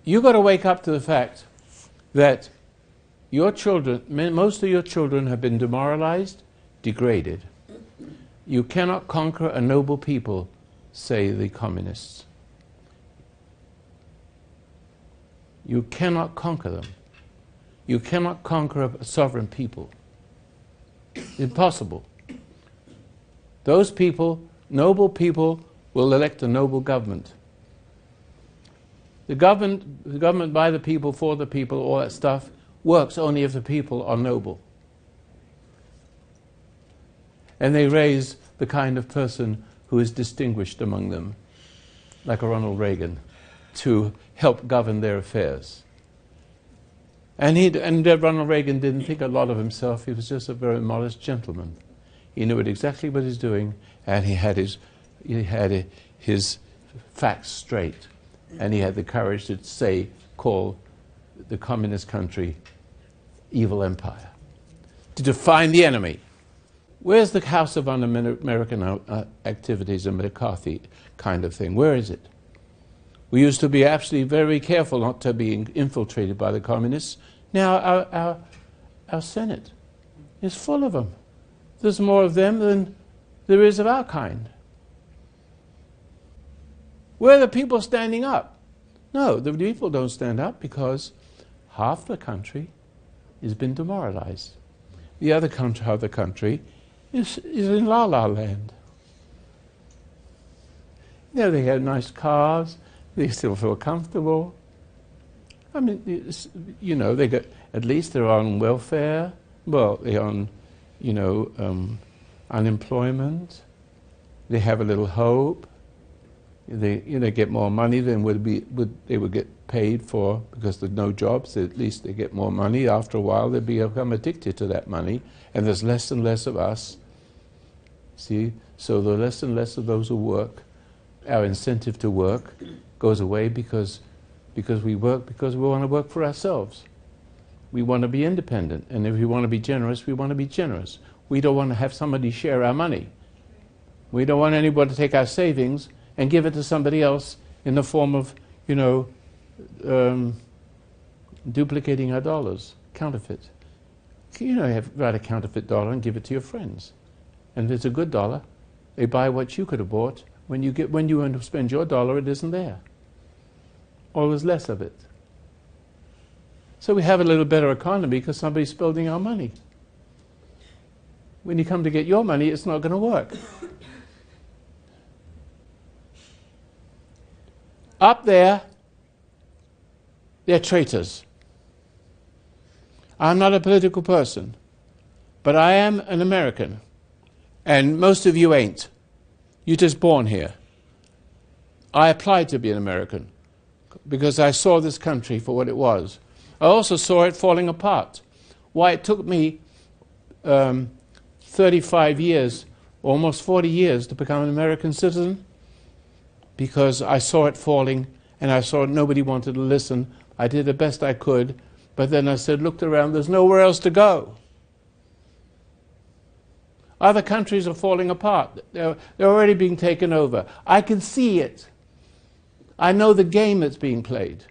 You've got to wake up to the fact that your children, most of your children have been demoralized, degraded. You cannot conquer a noble people, say the communists. You cannot conquer them. You cannot conquer a sovereign people. Impossible. Those people, noble people, will elect a noble government. The government by the people, for the people, all that stuff, works only if the people are noble. And they raise the kind of person who is distinguished among them, like a Ronald Reagan, to help govern their affairs. And Ronald Reagan didn't think a lot of himself. He was just a very modest gentleman. He knew exactly what he was doing, and he had his facts straight. And he had the courage to call the communist country evil empire, to define the enemy. Where's the House of Un-American Activities and McCarthy kind of thing? Where is it? We used to be absolutely very careful not to be infiltrated by the communists. Now our Senate is full of them. There's more of them than there is of our kind. Where are the people standing up? No, the people don't stand up because half the country has been demoralized. The other half of the country is in la-la land. You know, they have nice cars, they still feel comfortable. I mean, you know, at least they're on welfare. Well, they're on, unemployment. They have a little hope. They get more money than they would get paid for, because there's no jobs. At least they get more money. After a while, they become addicted to that money, and there's less and less of us. See, so the less and less of those who work, our incentive to work goes away because we work because we want to work for ourselves. We want to be independent, and if we want to be generous, we want to be generous. We don't want to have somebody share our money. We don't want anybody to take our savings and give it to somebody else in the form of, duplicating our dollars, counterfeit. You have write a counterfeit dollar and give it to your friends. And if it's a good dollar, they buy what you could have bought. When you want to spend your dollar, it isn't there. Or there's less of it. So we have a little better economy because somebody's spending our money. When you come to get your money, it's not going to work. Up there, they're traitors. I'm not a political person, but I am an American, and most of you ain't. You're just born here. I applied to be an American because I saw this country for what it was. I also saw it falling apart. Why it took me 35 years, almost 40 years to become an American citizen, because I saw it falling, and I saw nobody wanted to listen. I did the best I could, but then I looked around, there's nowhere else to go. Other countries are falling apart. They're already being taken over. I can see it. I know the game that's being played.